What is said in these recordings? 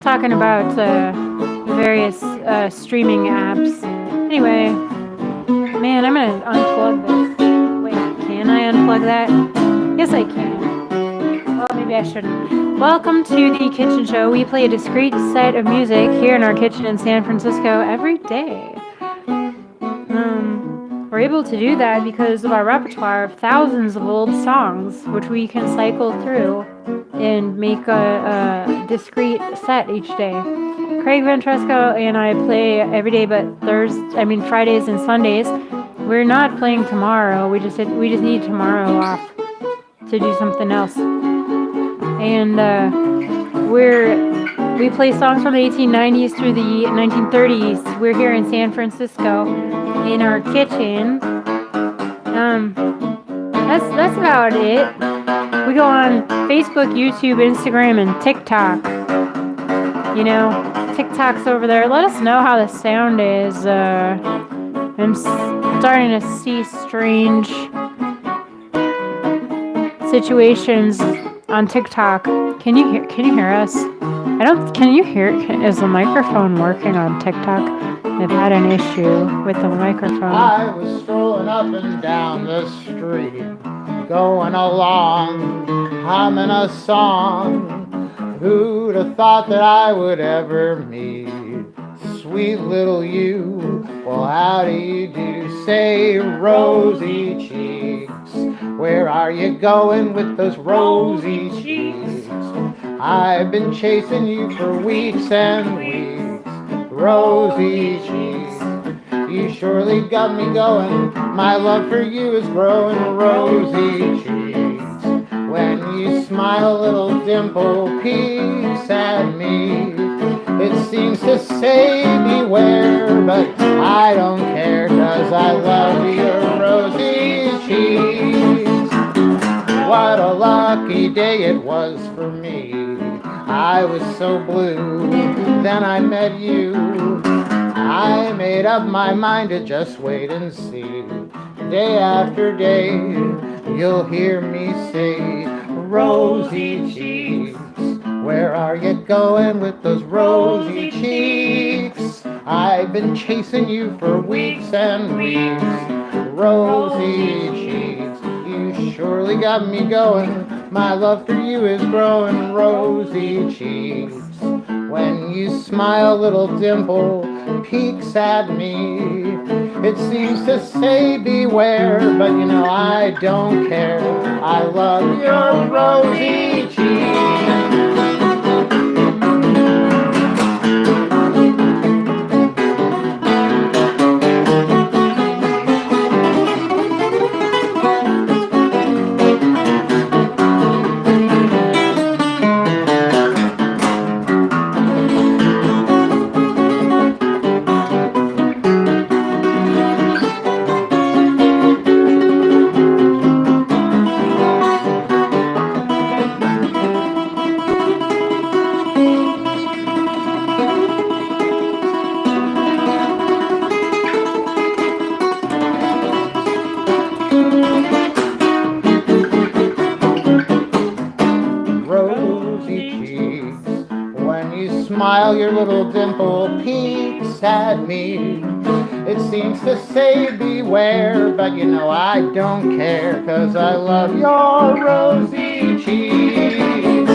talking about various streaming apps. Anyway, man, I'm gonna unplug this. Wait, can I unplug that? Yes, I can. Well, maybe I shouldn't. Welcome to the Kitchen Show. We play a discrete set of music here in our kitchen in San Francisco every day. We're able to do that because of our repertoire of thousands of old songs, which we can cycle through and make a discrete set each day. Craig Ventresco and I play every day, but Fridays and Sundays. We're not playing tomorrow. We just need tomorrow off to do something else. And we play songs from the 1890s through the 1930s. We're here in San Francisco in our kitchen. That's about it. We go on Facebook, YouTube, Instagram, and TikTok. You know, TikTok's over there. Let us know how the sound is. I'm starting to see strange situations on TikTok. Can you hear us? Can you hear? Is the microphone working on TikTok? I've had an issue with the microphone. I was strolling up and down the street, going along, humming a song. Who'd have thought that I would ever meet sweet little you? Well, how do you do? Say, rosy cheeks, where are you going with those rosy cheeks? I've been chasing you for weeks and weeks, rosy cheeks. You surely got me going, my love for you is growing, rosy cheeks. When you smile, a little dimple peeks at me. It seems to say beware, but I don't care, 'cause I love your rosy cheeks. What a lucky day it was for me. I was so blue, then I met you. I made up my mind to just wait and see. Day after day, you'll hear me say, rosy cheeks, where are you going with those rosy cheeks? I've been chasing you for weeks and weeks, rosy cheeks. You surely got me going, my love for you is growing, rosy cheeks. When you smile, little dimple peeks at me. It seems to say beware, but you know I don't care. I love your rosy cheeks. Smile, your little dimple peeks at me. It seems to say beware, but you know I don't care, 'cause I love your rosy cheeks.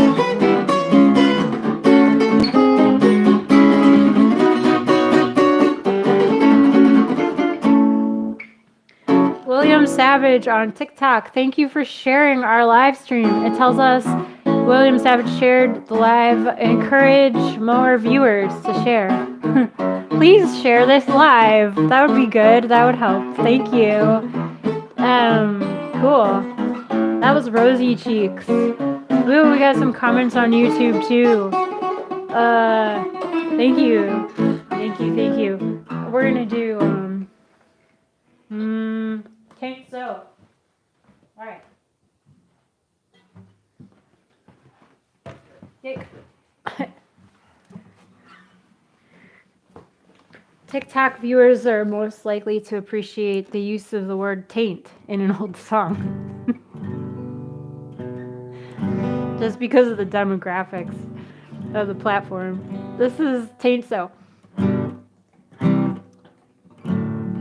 William Savage on TikTok, thank you for sharing our live stream. It tells us William Savage shared the live. Encourage more viewers to share. Please share this live. That would be good. That would help. Thank you. Cool. That was Rosy Cheeks. Ooh, we got some comments on YouTube too. Thank you. Thank you. We're gonna do okay, so all right. TikTok viewers are most likely to appreciate the use of the word taint in an old song. Just because of the demographics. of the platform. This is Tain't So.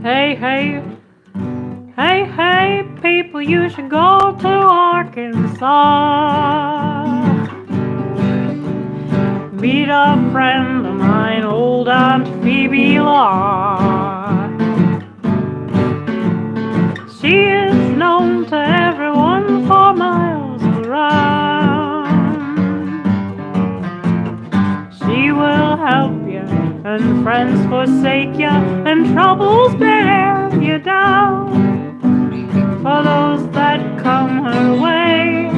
Hey, hey, hey, hey, people, you should go to Arkansas. Meet a friend of mine, old Aunt Phoebe Law. She is known to everyone for miles around. She will help you when friends forsake you and troubles bear you down. For those that come her way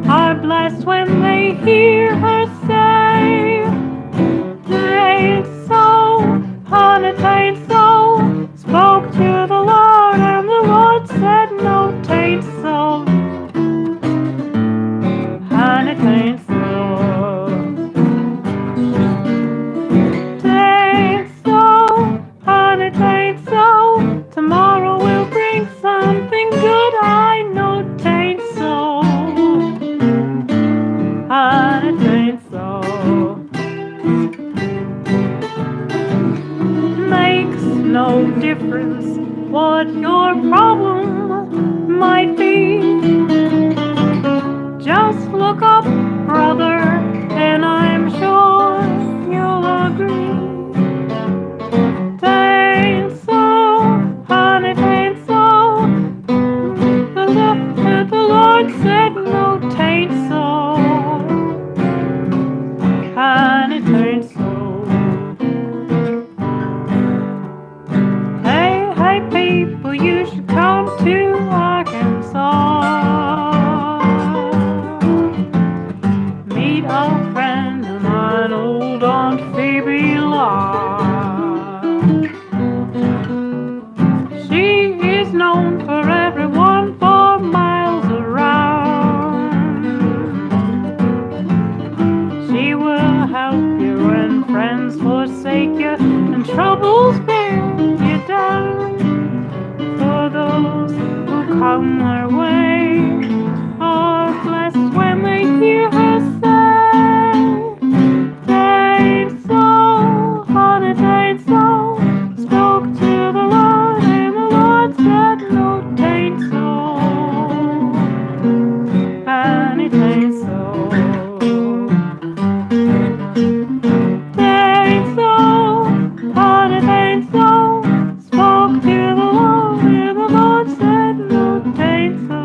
are blessed when they hear her say, "'Tain't so, honey, 'tain't so." Spoke to the Lord and the Lord said, "No, 'tain't so, honey, 'tain't so." "'Tain't so, honey, 'tain't so." Tomorrow will bring something good, I know 'tain't so, honey, 'tain't so. Makes no difference what your problem might be. Just look up, brother, and I'm sure you'll agree. 'Tain't so, honey, 'tain't so. The Lord said, "No, 'tain't so, honey, 'tain't so." Hey, hey, people, you should come to Arkansas. Meet a friend of mine, old Aunt Phoebe Law. She is known for everyone for miles around. She will help you when friends forsake you and troubles bear you down. For those who come her way are blessed when they hear her say, "'Tain't so, honey, 'tain't so." Spoke to the Lord and the Lord said, "No, 'tain't so, honey, 'tain't so." "'Tain't so, honey, 'tain't so." Spoke to the Lord and the Lord said, "No, 'tain't so,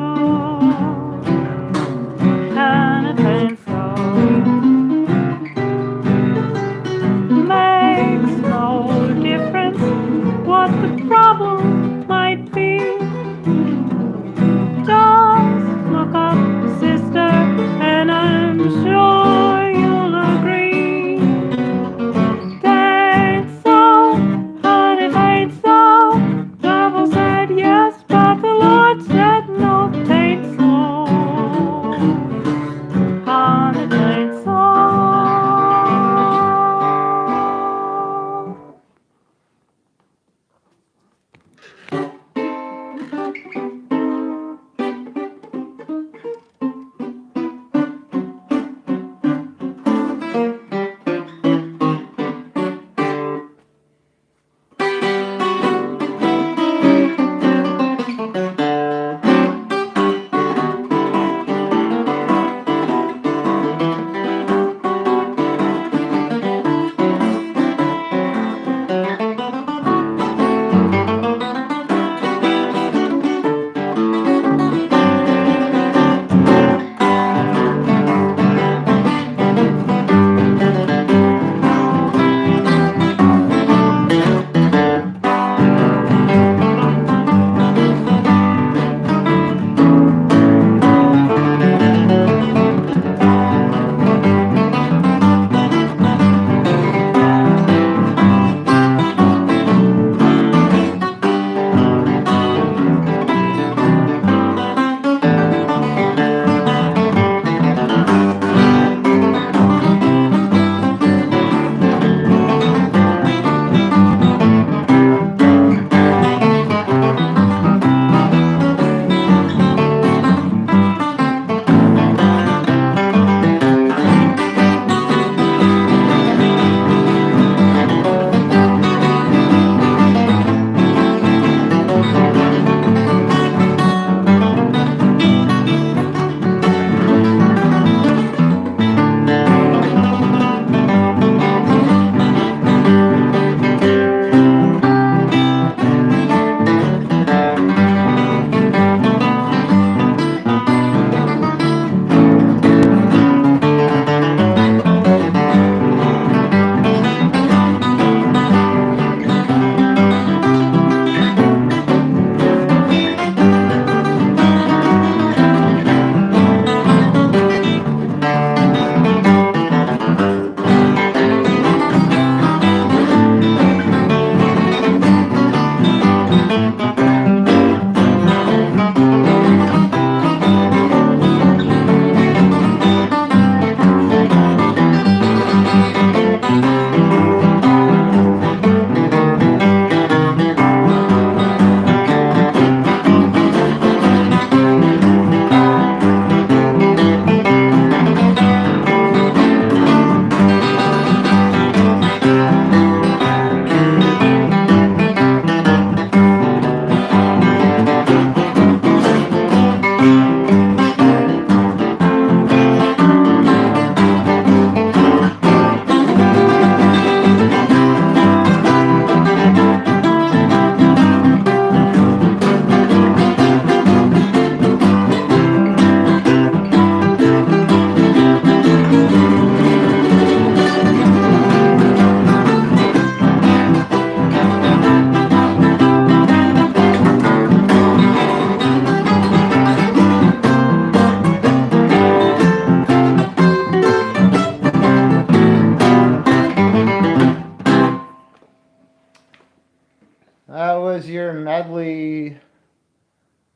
was your medley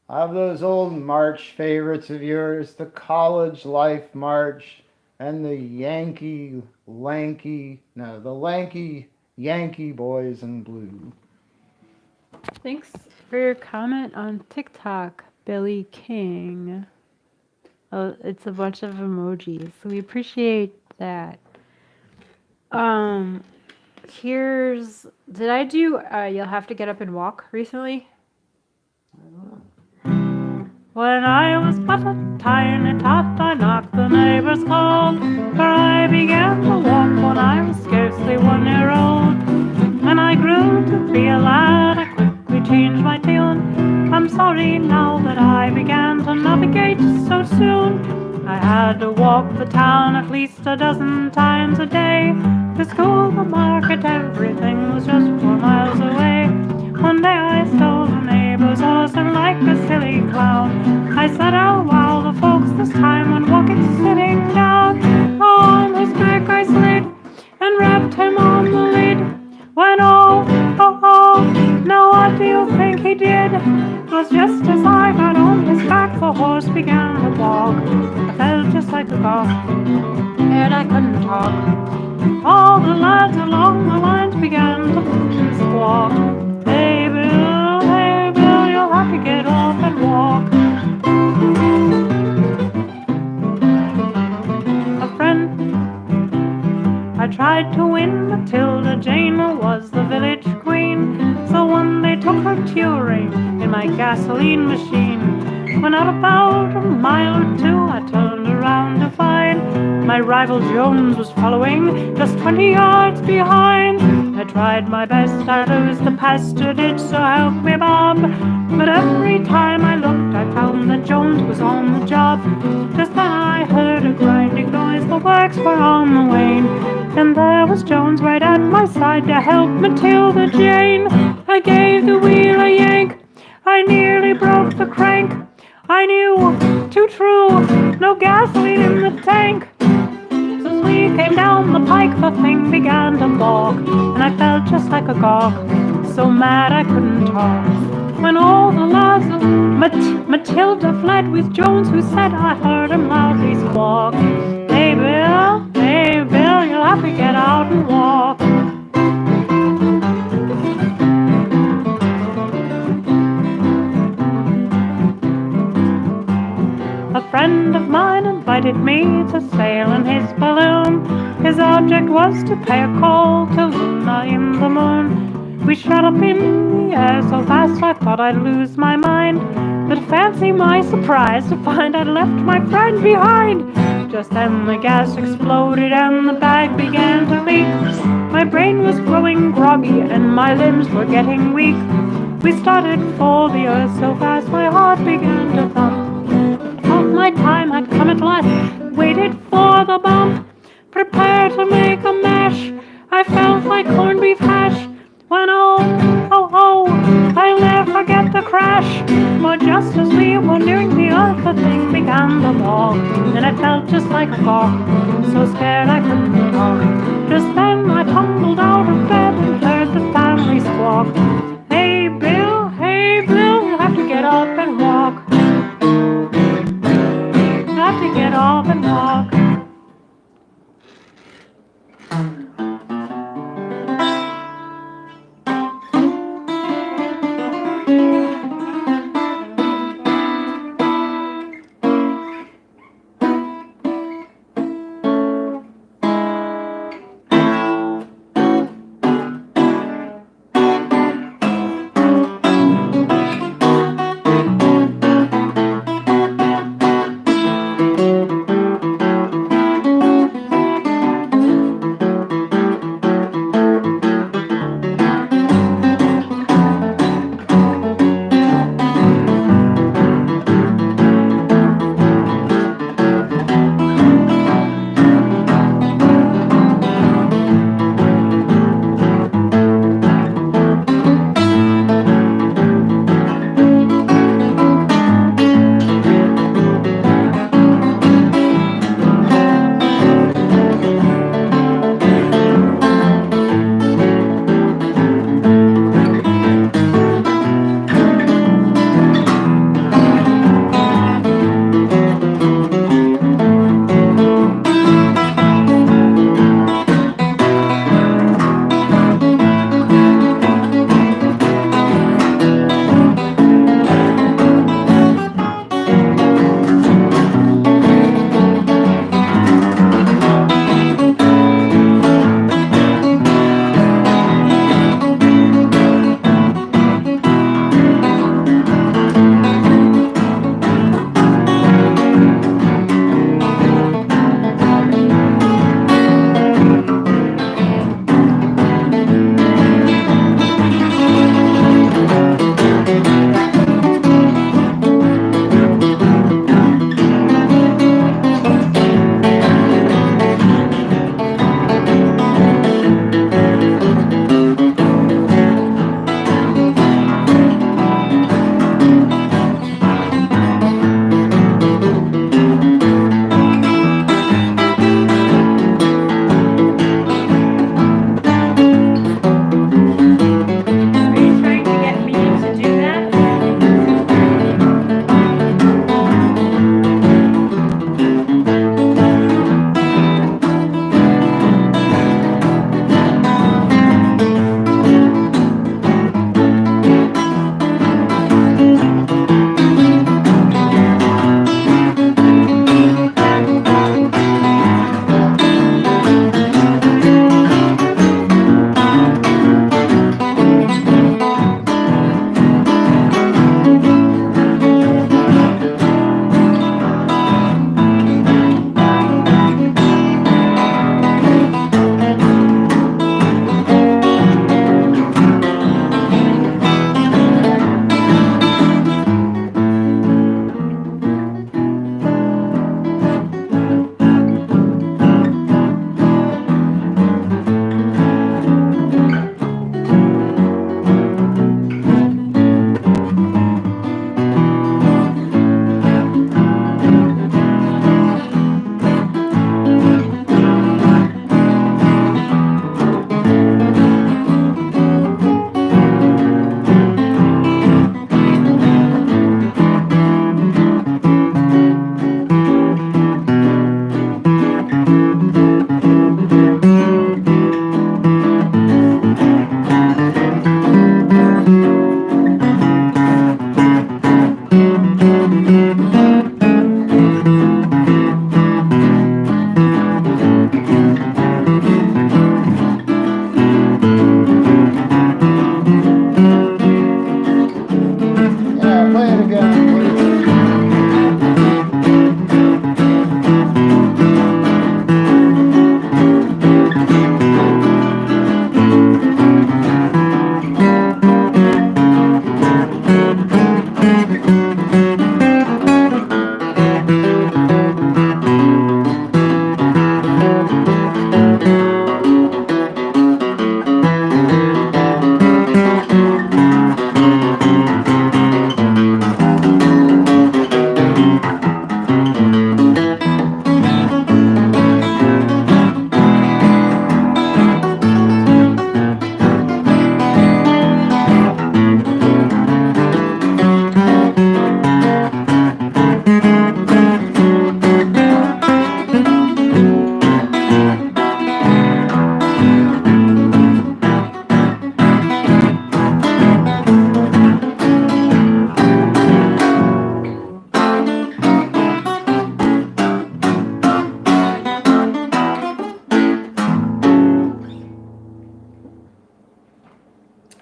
of those old march favorites of yours, the College Life March and the lanky Yankee Boys in Blue. Thanks for your comment on TikTok, Billy King. Oh, it's a bunch of emojis. So we appreciate that. Did I do You'll Have to Get Up and Walk recently? When I was but a tiny tot, I knocked the neighbor's call, for I began to walk when I was scarcely 1 year old. When I grew to be a lad, I quickly changed my tune. I'm sorry now that I began to navigate so soon. I had to walk the town at least a dozen times a day. The school, the market, everything was just 4 miles away. One day I stole a neighbor's horse, and like a silly clown, I said, oh wow, the folks this time went walking sitting down. On his back I slid and rapped him on the lid. When now what do you think he did? It was just as I got on his back, the horse began to walk. I felt just like a gawk, and I couldn't talk. All the lads along the lines began to hoot and squawk. Hey Bill, you'll have to get off and walk. A friend I tried to win, Matilda Jane was the village queen. So one day took her touring in my gasoline machine. When out about a mile or two, I turned around to find my rival Jones was following just 20 yards behind. I tried my best to lose the pastor did, so help me Bob. But every time I looked, I found that Jones was on the job. Just then I heard a grinding noise, the works were on the wane. And there was Jones right at my side to help Matilda Jane. I gave the wheel a yank, I nearly broke the crank. I knew, too true, no gasoline in the tank. So as we came down the pike, the thing began to balk, and I felt just like a gawk, so mad I couldn't talk. When all the lads of Matilda fled with Jones, who said I heard him loudly squawk. Hey Bill, you'll have to get out and walk. A friend of mine invited me to sail in his balloon. His object was to pay a call to Luna in the moon. We shot up in the air so fast I thought I'd lose my mind. But fancy my surprise to find I'd left my friend behind. Just then the gas exploded and the bag began to leak. My brain was growing groggy and my limbs were getting weak. We started for the earth so fast my heart began to thump. Thought my time had come at last, waited for the bump. Prepared to make a mash, I felt like corned beef hash. When I'll never forget the crash. But just as we were nearing the earth, the thing began to walk, and I felt just like a gawk, so scared I couldn't talk. Just then I tumbled out of bed and heard the family squawk. Hey Bill, you have to get up and walk. You have to get up and walk.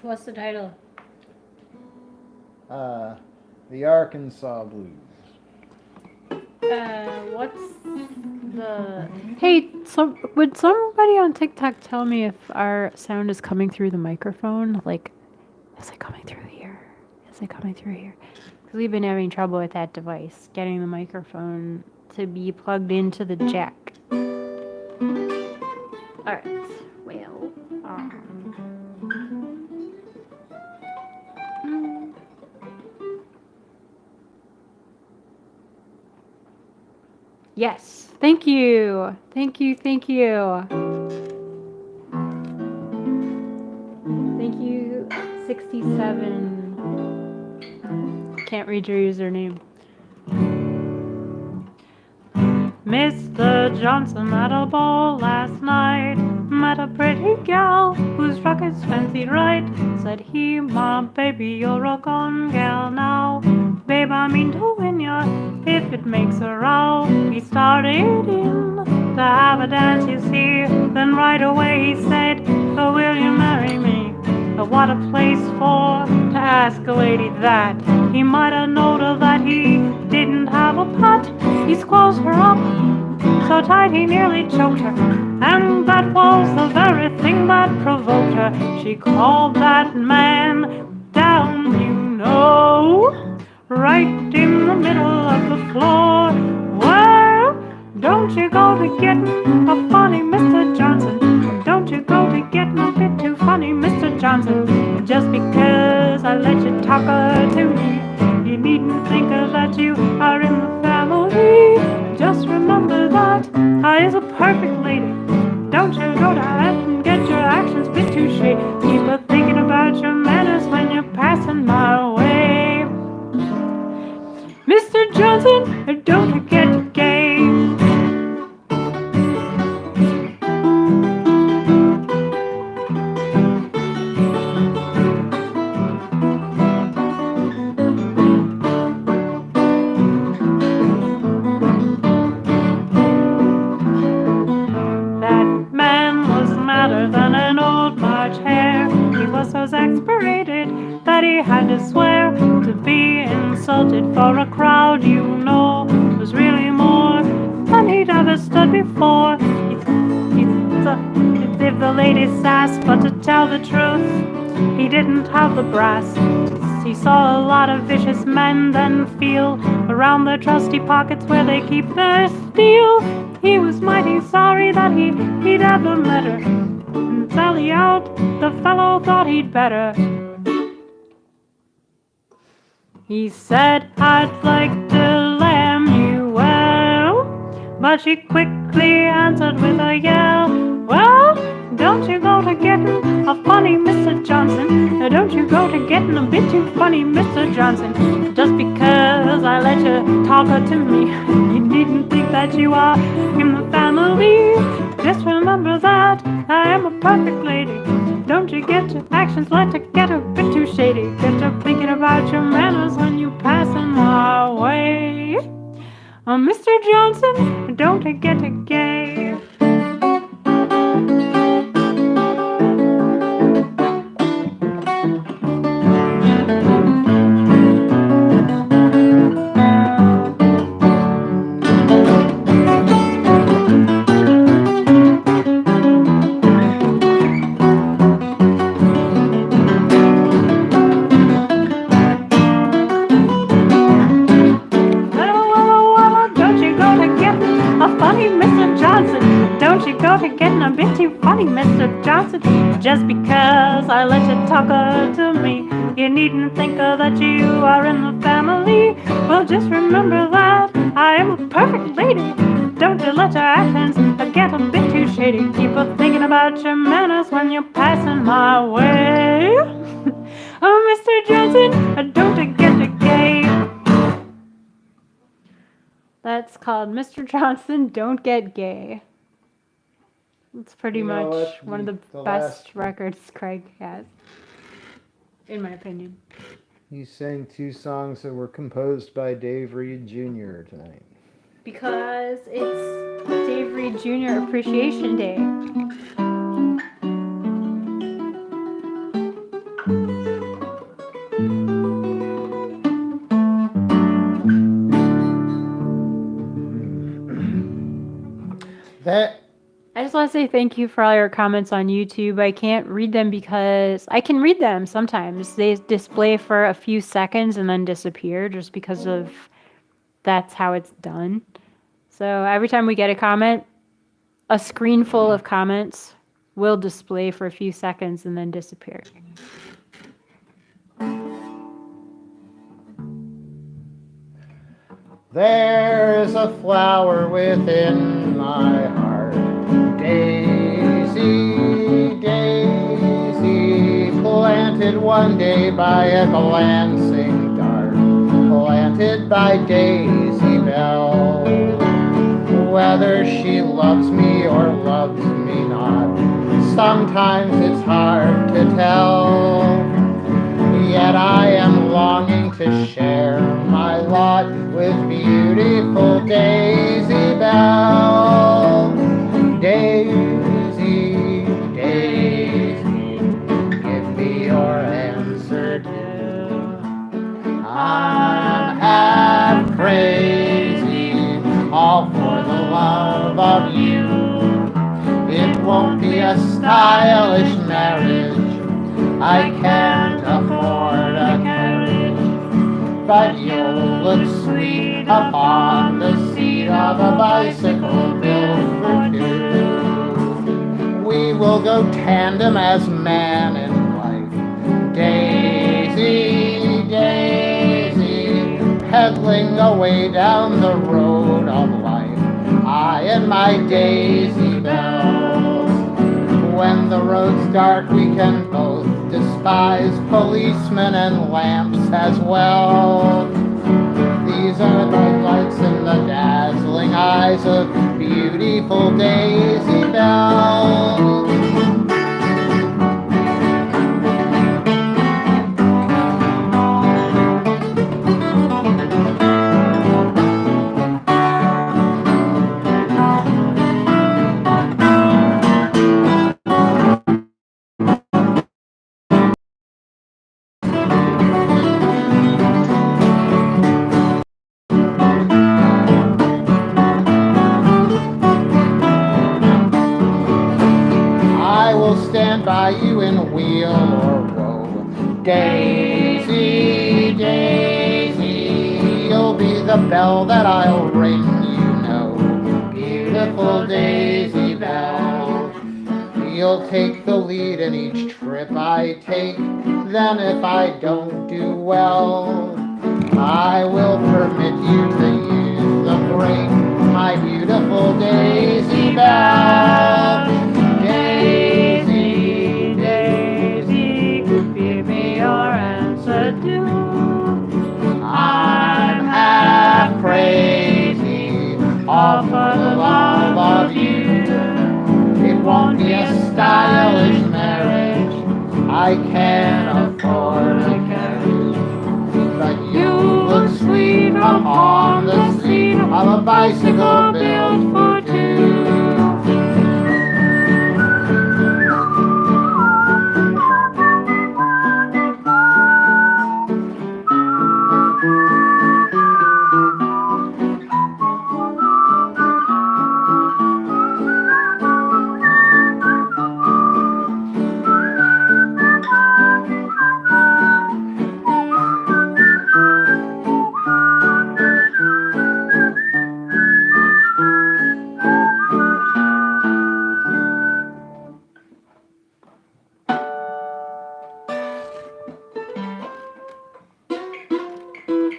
What's the title? The Arkansas Blues. What's the... Hey, would somebody on TikTok tell me if our sound is coming through the microphone? Like, is it coming through here? Is it coming through here? Because we've been having trouble with that device, getting the microphone to be plugged into the jack. Alright, well, yes, thank you. Thank you. Thank you, 67. Can't read your username. Mr. Johnson at a ball last night met a pretty gal whose frock is fancied right. Said he, "My baby, you're a gone gal now. Babe, I mean to win ya if it makes a row." He started in to have a dance, you see. Then right away he said, "Oh, will you marry me?" What a place for to ask a lady that. He might have noted that he didn't have a pot. He squoze her up so tight he nearly choked her, and that was the very thing that provoked her. She called that man down, you know, right in the middle of the floor. Well, don't you go to getting a funny, Mr. Johnson. Don't you go to getting a bit too funny, Mr. Johnson. Just because I let you talk to me, you needn't think that you are in the family. Just remember that I is a perfect lady. Don't you go to head and get your actions a bit too shady. Keep a thinking about your manners when you're passing my way. Mr. Johnson, don't get gay. Exasperated that he had to swear to be insulted for a crowd, you know, was really more than he'd ever stood before. He'd give the lady sass, but to tell the truth, he didn't have the brass. He saw a lot of vicious men then feel around their trusty pockets where they keep their steel. He was mighty sorry that he'd ever met her. Sally out, the fellow thought he'd better. He said, "I'd like to lamb you well," but she quickly answered with a yell. "Well, don't you go to getting a funny, Mr. Johnson. Don't you go to getting a bit too funny, Mr. Johnson. Just because I let you talk to me, you needn't think that you are in the family. Just remember that I am a perfect lady. Don't you get your actions let it get a bit too shady. Get to thinking about your manners when you passing my way. Mr. Johnson, don't get gay." Just because I let you talk to me, you needn't think that you are in the family. Well, just remember that I am a perfect lady. Don't you let your actions get a bit too shady. Keep thinking about your manners when you're passing my way. Mr. Johnson, don't get gay. That's called Mr. Johnson, Don't Get Gay. It's pretty much one of the best records Craig has, in my opinion. He sang 2 songs that were composed by Dave Reed Jr. tonight. Because it's Dave Reed Jr. Appreciation Day. want to say thank you for all your comments on YouTube. I can't read them because I can read them sometimes. They display for a few seconds and then disappear just because of that's how it's done. So every time we get a comment, a screen full of comments will display for a few seconds and then disappear. There is a flower within my heart, Daisy, Daisy, planted one day by a glancing dart, planted by Daisy Bell. Whether she loves me or loves me not, sometimes it's hard to tell. Yet I am longing to share my lot with beautiful Daisy Bell. Daisy, Daisy, give me your answer too. I'm half crazy, all for the love of you. It won't be a stylish marriage, I can't afford a carriage, but you'll look sweet upon the seat of a bicycle built for two. We will go tandem as man and wife, Daisy, Daisy, pedaling away down the road of life, I and my Daisy Bell. When the road's dark, we can both despise policemen and lamps as well. These are the lights in the dazzling eyes of beautiful Daisy Bell. Stand by you in weal or woe, Daisy, Daisy, you'll be the bell that I'll ring, you know, beautiful Daisy Bell. You'll take the lead in each trip I take, then if I don't do well, I will permit you to use the brake, my beautiful Daisy Bell. Daisy, Daisy, give me your answer too. I'm half crazy, all for the love of you. It won't be a stylish marriage, I can't afford a carriage, but you look sweet upon the seat of a bicycle built for two.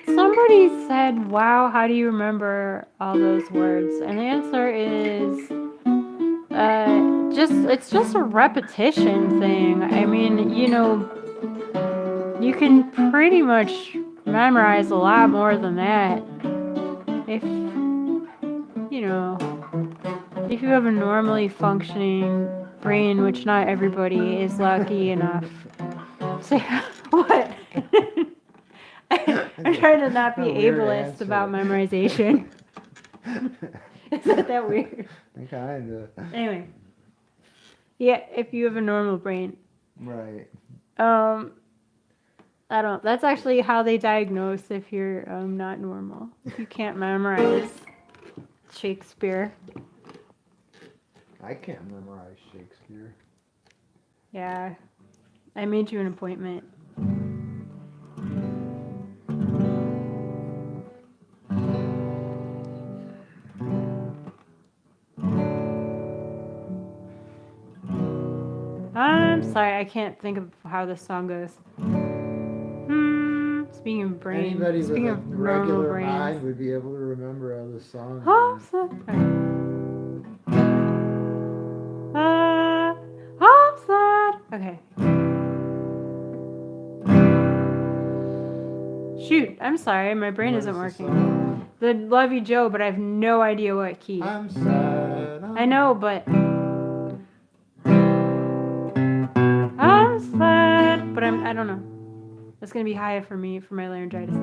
Somebody said, wow, how do you remember all those words? And the answer is it's just a repetition thing. I mean, you can pretty much memorize a lot more than that if if you have a normally functioning brain, which not everybody is lucky enough. So what? I'm trying to not be ableist about memorization. Isn't that weird? Kinda. Anyway. Yeah, if you have a normal brain. Right. That's actually how they diagnose if you're not normal. If you can't memorize Shakespeare. I can't memorize Shakespeare. Yeah. I made you an appointment. I'm sorry, I can't think of how this song goes. Speaking of brains. Anybody Speaking with a of normal regular brains. mind would be able to remember how the song Oh, goes. I'm sad. Okay. Shoot, I'm sorry, my brain What isn't is the working. song? The Love You Joe, but I have no idea what key. I'm sad. I know, but I'm sad, but I don't know. That's gonna be high for me for my laryngitis.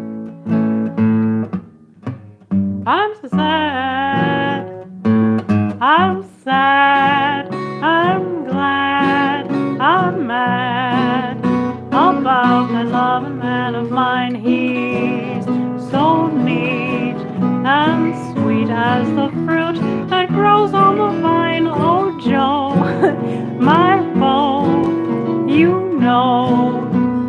I'm so sad. I'm sad. I'm glad. I'm mad about that loving man of mine. He's so neat and sweet as the fruit that grows on the vine. Oh, Joe, my beau, you know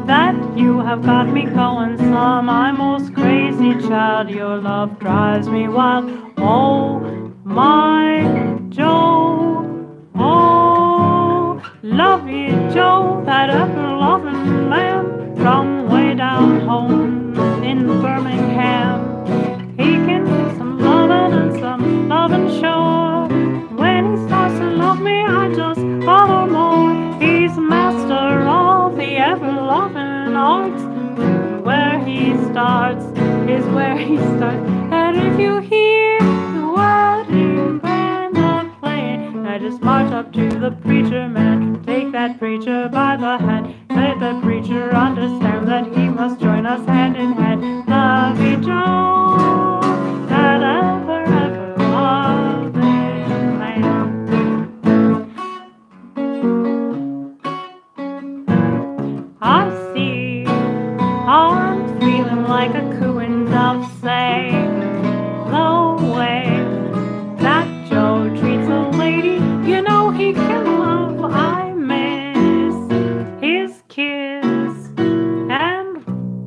that you have got me going some. I'm most crazy, child. Your love drives me wild. Oh, my Joe. Oh, love you, Joe, that ever-loving man from way down home in Birmingham. He can do some loving and some loving sure. When he starts to love me, I just follow more. He's master of the ever-loving arts. Where he starts is where he starts. And if you hear the wedding band playing, I just march up to the preacher man, take that preacher by the hand, let the preacher understand that he must join us hand in hand. Love each other, that ever loving man. I see, I'm feeling like a cooing dove, say, the way that Joe treats a lady, you know he can love. I miss his kiss and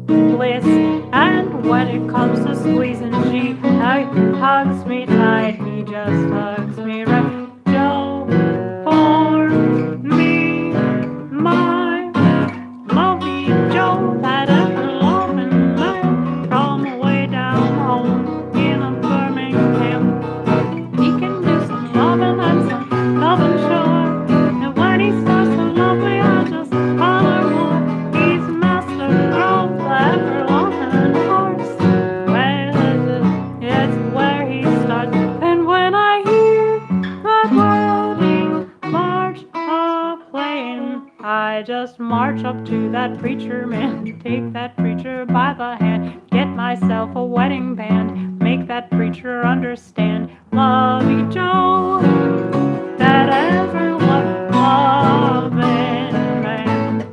bliss, and when it comes to squeezing, he hugs me tight, he just hugs me right. Joe, for me, my lovey Joe, that ever-loving man from way down home in Birmingham. He can do some loving and some loving sure. And when he starts to love me, I just holler more. He's master of the ever-loving hearts. Well, it's where he starts. And when I hear that wedding march playing, I just march up to that preacher man, take that preacher by the hand, get myself a wedding band, make that preacher understand. Love you, Joe, that ever-loving man.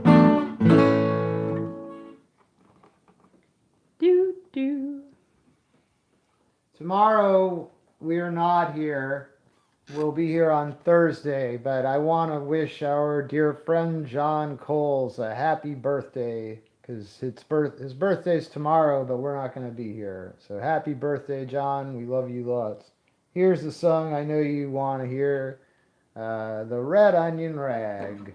Do do. Tomorrow we're not here. We'll be here on Thursday, but I want to wish our dear friend John Coles a happy birthday because his birthday's tomorrow, but we're not going to be here. So happy birthday, John. We love you lots. Here's the song I know you want to hear, The Red Onion Rag.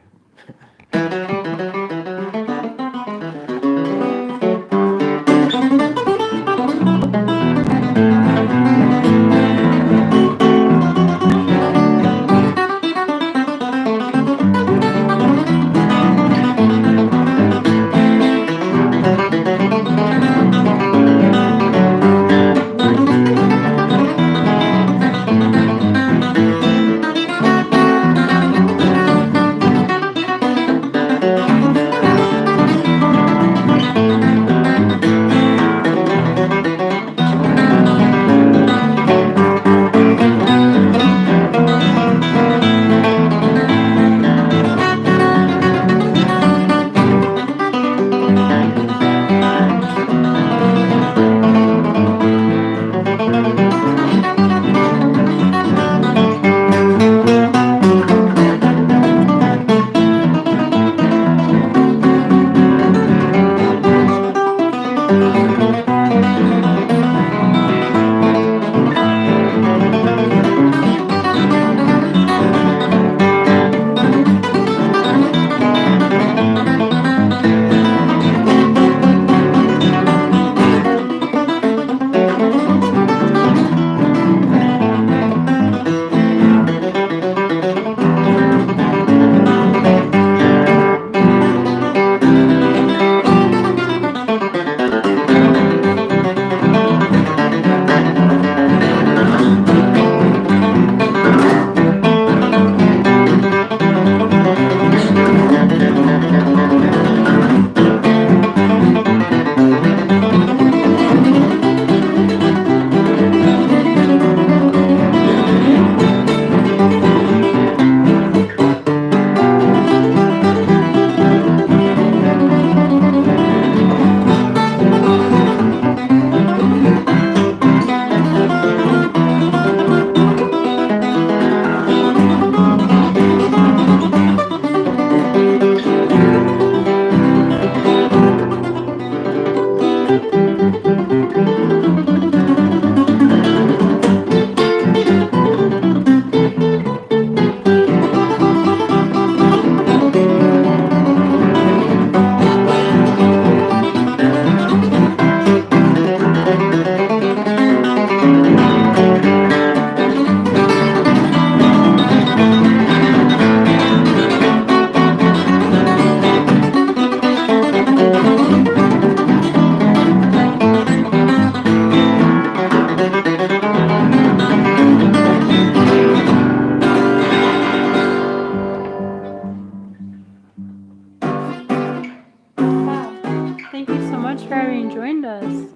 much for having joined us.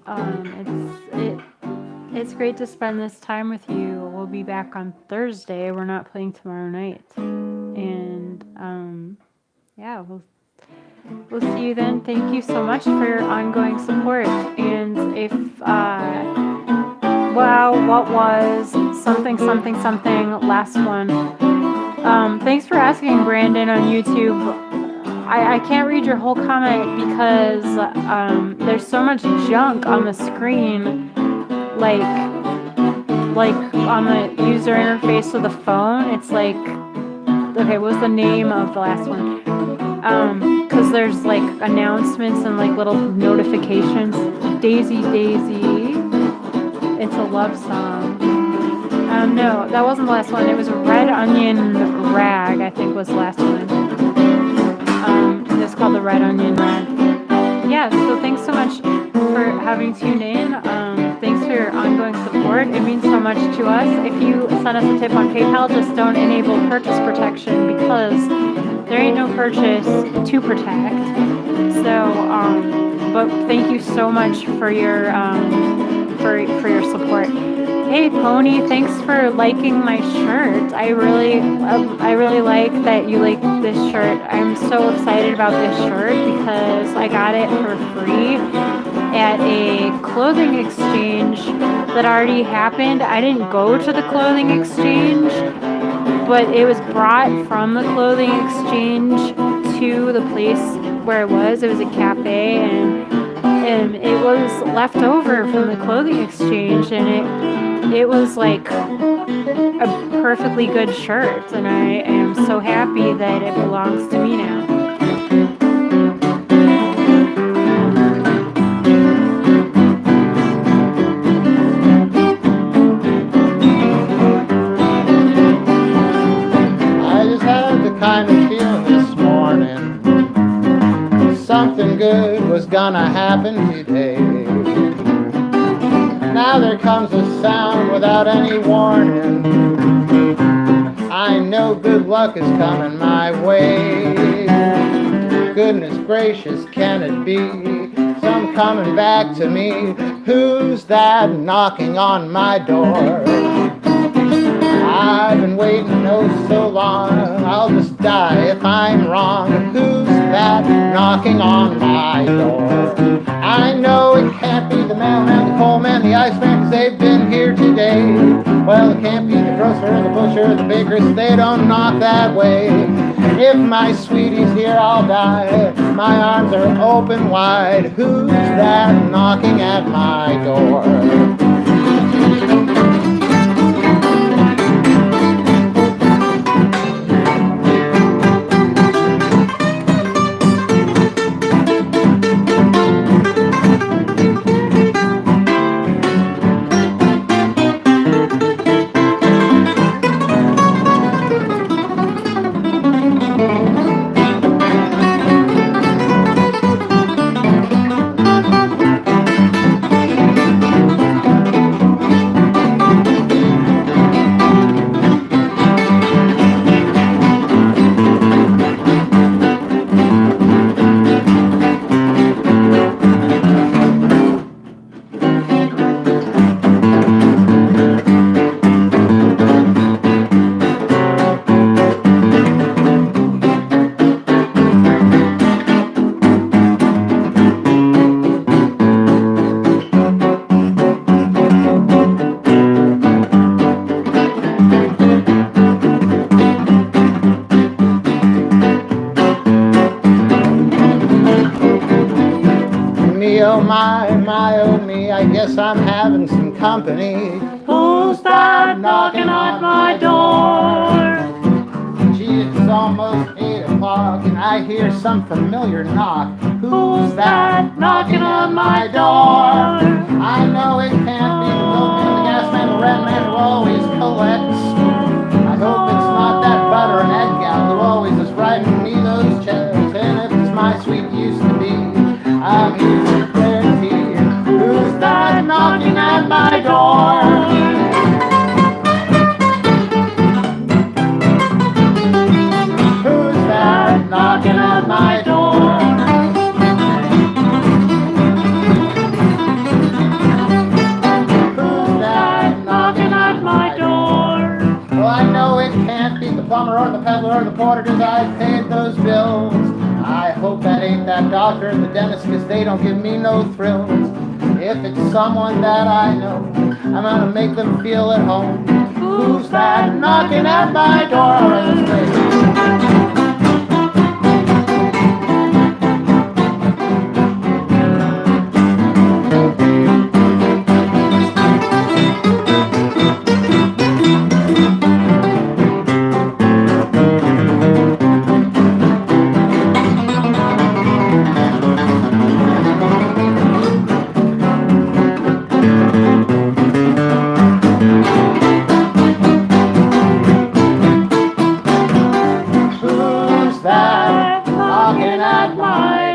It's great to spend this time with you. We'll be back on Thursday. We're not playing tomorrow night, and yeah, we'll see you then. Thank you so much for your ongoing support. And if what was something last one? Thanks for asking, Brandon, on YouTube. I can't read your whole comment because there's so much junk on the screen, like on the user interface of the phone. It's like, okay, what was the name of the last one? Because there's like announcements and like little notifications. Daisy, it's a love song. No, that wasn't the last one. It was Red Onion Rag, I think was the last one. It's called the Red Onion Rag. Yeah, so thanks so much for having tuned in. Thanks for your ongoing support. It means so much to us. If you send us a tip on PayPal, just don't enable purchase protection because there ain't no purchase to protect. So, but thank you so much for your support. Hey Pony, thanks for liking my shirt. I really like that you like this shirt. I'm so excited about this shirt because I got it for free at a clothing exchange that already happened. I didn't go to the clothing exchange, but it was brought from the clothing exchange to the place where it was. It was a cafe, and it was left over from the clothing exchange, and it was like a perfectly good shirt, and I am so happy that it belongs to me now. Kind of feel this morning something good was gonna happen today. Now there comes a sound without any warning. I know good luck is coming my way. Goodness gracious, can it be some coming back to me? Who's that knocking on my door? I've been waiting oh so long, I'll just die if I'm wrong. Who's that knocking on my door? I know it can't be the mailman, the coalman, the iceman, 'cause they've been here today. Well, it can't be the grocer, the butcher, the baker, so they don't knock that way. If my sweetie's here, I'll die. My arms are open wide. Who's that knocking at my door? Oh me, I guess I'm having some company. Who's that knocking on my door? Gee, it's almost 8 o'clock and I hear some familiar knock. Who's that knocking on my door? I know it can't be the milkman, the gas man, the rat man who always collects. I hope it's not that butter and egg gal who always is writing me those checks. And if it's my sweet used to be, I'm here to declare tea. Who's that knocking at my door? Who's that knocking at my door? mortgages, I paid those bills. I hope that ain't that doctor and the dentist, 'cause they don't give me no thrills. If it's someone that I know, I'm gonna make them feel at home. Who's that knocking at my door? Knocking at my